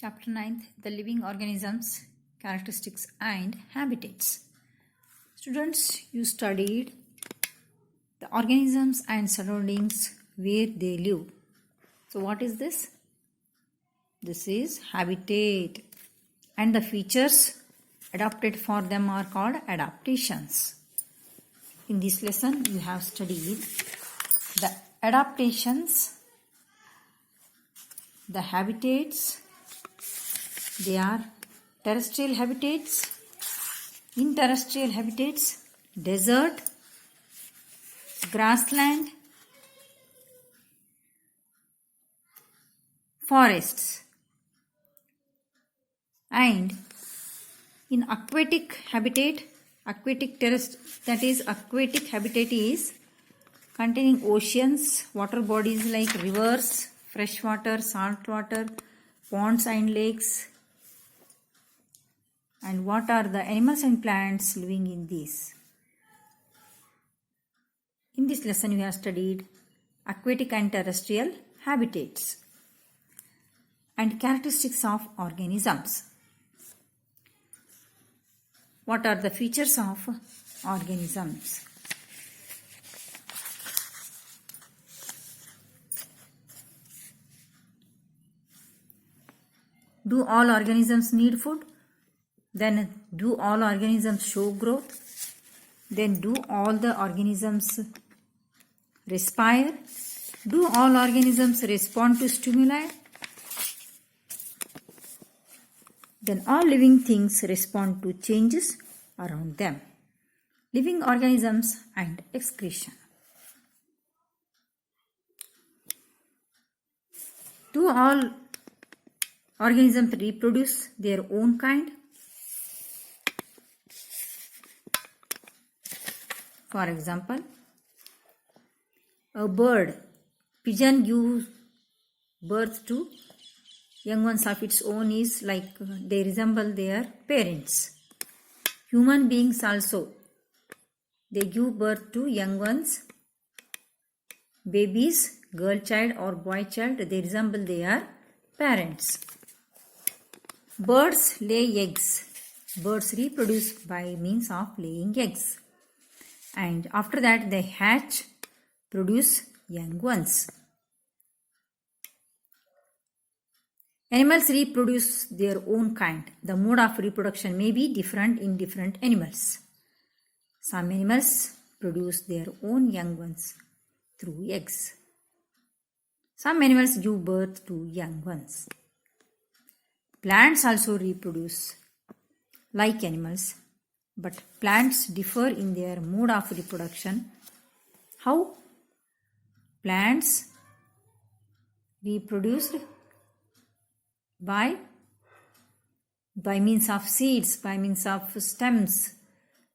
Chapter 9th, The Living Organisms, Characteristics and Habitats. Students, you studied the organisms and surroundings where they live. So what is this? This is habitat, and the features adapted for them are called adaptations. In this lesson, you have studied the adaptations, the habitats. They are terrestrial habitats, interterrestrial habitats, desert, grassland, forests. And in aquatic habitat, aquatic habitat is containing oceans, water bodies like rivers, fresh water, salt water, ponds and lakes. And what are the animals and plants living in these? In this lesson, we have studied aquatic and terrestrial habitats and characteristics of organisms. What are the features of organisms? Do all organisms need food? Then do all organisms show growth? Then do all the organisms respire? Do all organisms respond to stimuli? Then all living things respond to changes around them. Living organisms and excretion. Do all organisms reproduce their own kind? For example, a pigeon gives birth to young ones of its own is like they resemble their parents. Human beings also, they give birth to young ones, babies, girl child or boy child, they resemble their parents. Birds lay eggs. Birds reproduce by means of laying eggs. And after that they hatch, produce young ones. Animals reproduce their own kind. The mode of reproduction may be different in different animals. Some animals produce their own young ones through eggs. Some animals give birth to young ones. Plants also reproduce like animals, but plants differ in their mode of reproduction. How? Plants reproduced by means of seeds, by means of stems,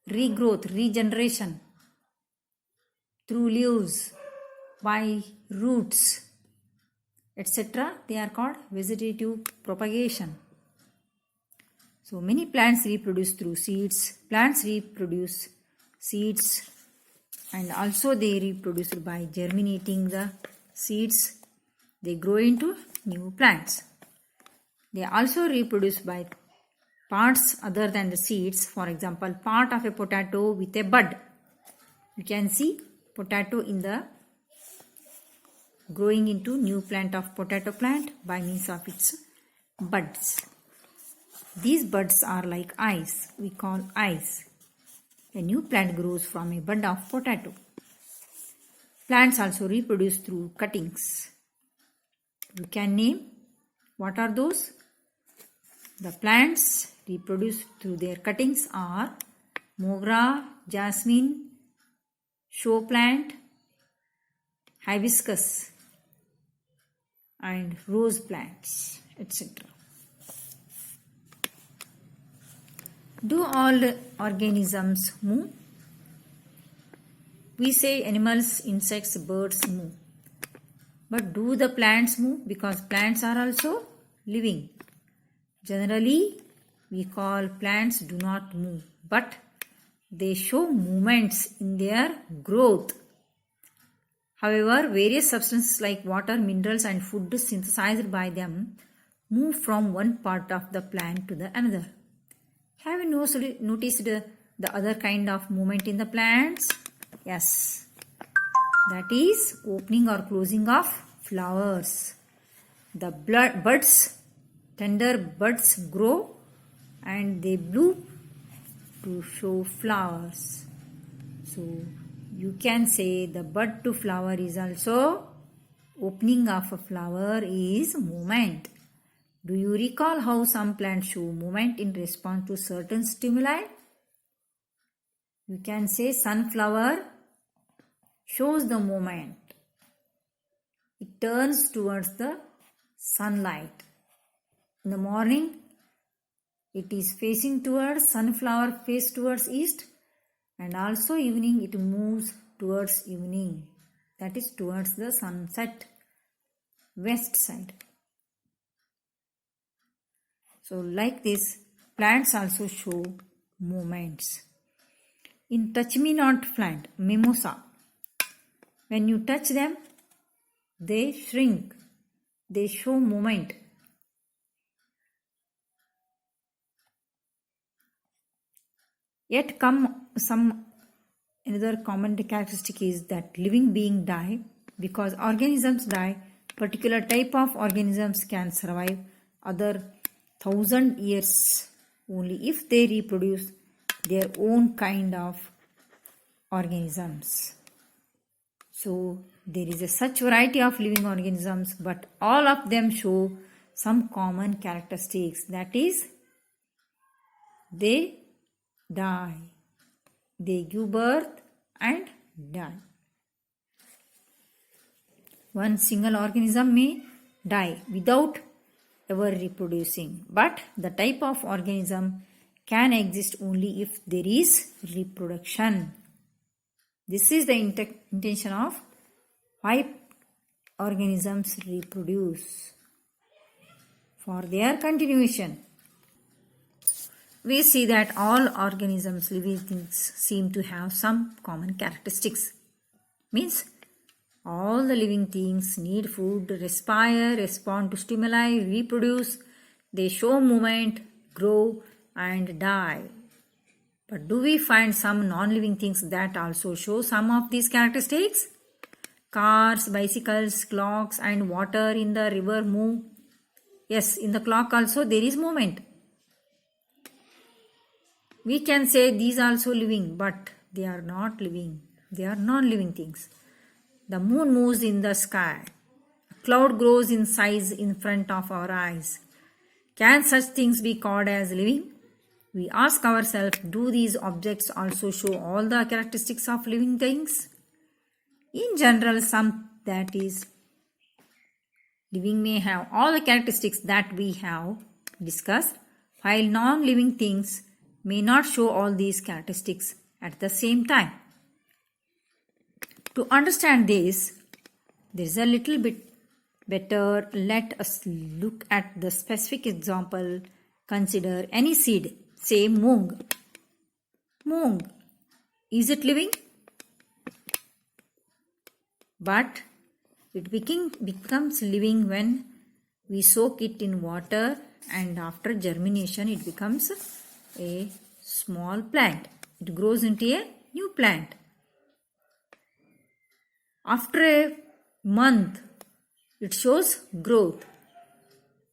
regrowth, regeneration, through leaves, by roots, etc. They are called vegetative propagation. So many plants reproduce through seeds. Plants reproduce seeds, and also they reproduce by germinating the seeds. They grow into new plants. They also reproduce by parts other than the seeds. For example, part of a potato with a bud. You can see potato in the growing into new plant of potato plant by means of its buds. These buds are like eyes. We call eyes. A new plant grows from a bud of potato. Plants also reproduce through cuttings. You can name what are those? The plants reproduce through their cuttings are mogra, jasmine, show plant, hibiscus, and rose plants, etc. Do all organisms move? We say animals, insects, birds move. But do the plants move? Because plants are also living. Generally, we call plants do not move, but they show movements in their growth. However, various substances like water, minerals and food synthesized by them move from one part of the plant to the another. Have you noticed the other kind of movement in the plants? Yes, that is opening or closing of flowers. The buds, tender buds grow and they bloom to show flowers. So you can say the bud to flower is also opening of a flower is movement. Do you recall how some plants show movement in response to certain stimuli? You can say sunflower shows the movement. It turns towards the sunlight. In the morning, it is facing towards sunflower face towards east, and also evening it moves towards evening, that is towards the sunset, west side. So like this, plants also show movements. In touch me not plant, mimosa, when you touch them, they shrink, they show movement. Yet another common characteristic is that living beings die. Because organisms die, particular type of organisms can survive other 1,000 years only if they reproduce their own kind of organisms. So there is such variety of living organisms, but all of them show some common characteristics. That is, they die. They give birth and die. One single organism may die without ever reproducing, but the type of organism can exist only if there is reproduction. This is the intention of why organisms reproduce, for their continuation. We see that all organisms, living things, seem to have some common characteristics. Means all the living things need food, respire, respond to stimuli, reproduce, they show movement, grow and die. But do we find some non-living things that also show some of these characteristics? Cars, bicycles, clocks and water in the river move. Yes, in the clock also there is movement. We can say these also living, but they are not living. They are non-living things. The moon moves in the sky. A cloud grows in size in front of our eyes. Can such things be called as living? We ask ourselves, do these objects also show all the characteristics of living things? In general, some that is living may have all the characteristics that we have discussed, while non-living things may not show all these characteristics at the same time. To understand this, there is a little bit better. Let us look at the specific example. Consider any seed, say moong. Moong, is it living? But it becomes living when we soak it in water, and after germination it becomes a small plant. It grows into a new plant. After a month, it shows growth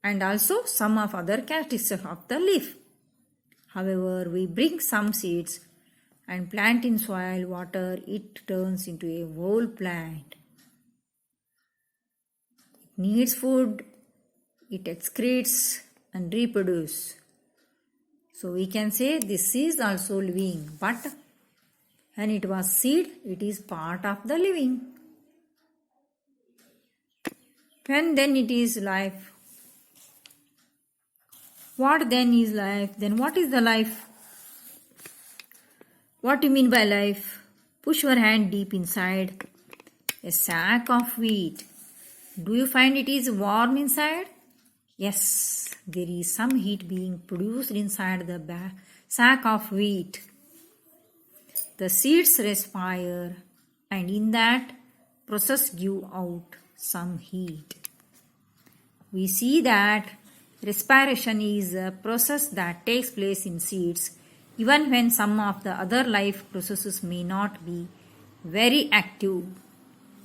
and also some of other characteristics of the leaf. However, we bring some seeds and plant in soil, water, it turns into a whole plant. It needs food, it excretes and reproduces. So we can say this is also living, but when it was seed, it is part of the living. When then it is life. What then is life? Then what is the life? What do you mean by life? Push your hand deep inside a sack of wheat. Do you find it is warm inside? Yes, there is some heat being produced inside the sack of wheat. The seeds respire and in that process give out some heat. We see that Respiration is a process that takes place in seeds even when some of the other life processes may not be very active.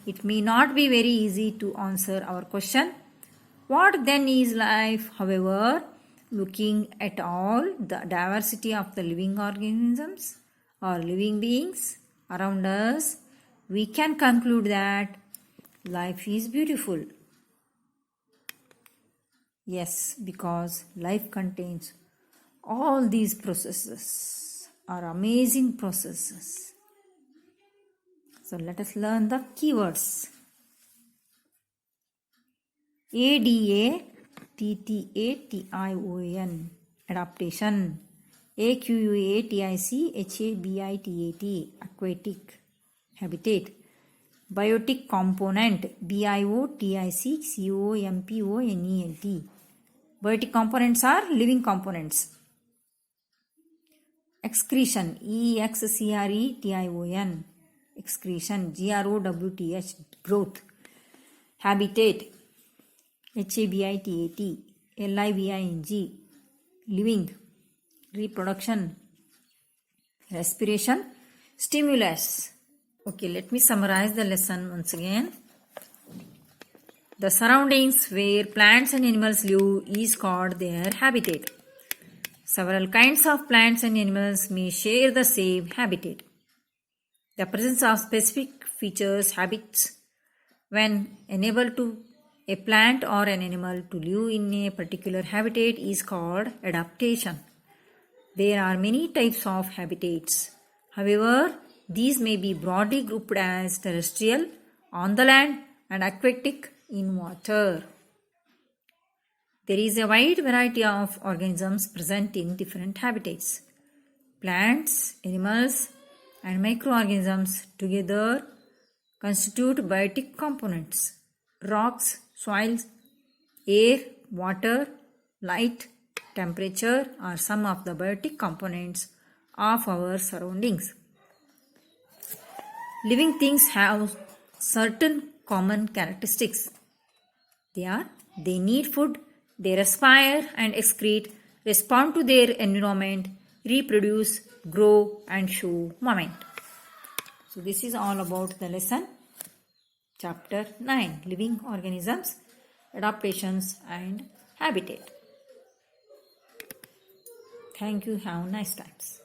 It may not be very easy to answer our question, what then is life? However, looking at all the diversity of the living organisms or living beings around us, we can conclude that life is beautiful. Yes, because life contains all these processes are amazing processes. So let us learn the keywords. ADAPTATION, adaptation. AQUATICHABITAT, aquatic, habitat. Biotic component, BIOTICCOMPONENT. Biotic components are living components. Excretion, EXCRETION, excretion. GROWTH, growth. Habitat, HABITAT, LIVING, living. Reproduction. Respiration. Stimulus. Okay, let me summarize the lesson once again. The surroundings where plants and animals live is called their habitat. Several kinds of plants and animals may share the same habitat. The presence of specific features, habits, when enable to a plant or an animal to live in a particular habitat is called adaptation. There are many types of habitats. However, these may be broadly grouped as terrestrial, on the land, and aquatic, in water. There is a wide variety of organisms present in different habitats. Plants, animals, and microorganisms together constitute biotic components. Rocks, soils, air, water, light, temperature are some of the biotic components of our surroundings. Living things have certain common characteristics. They need food, they respire and excrete, respond to their environment, reproduce, grow, and show movement. So this is all about the lesson. Chapter 9, Living Organisms, Adaptations and Habitat. Thank you. Have nice times.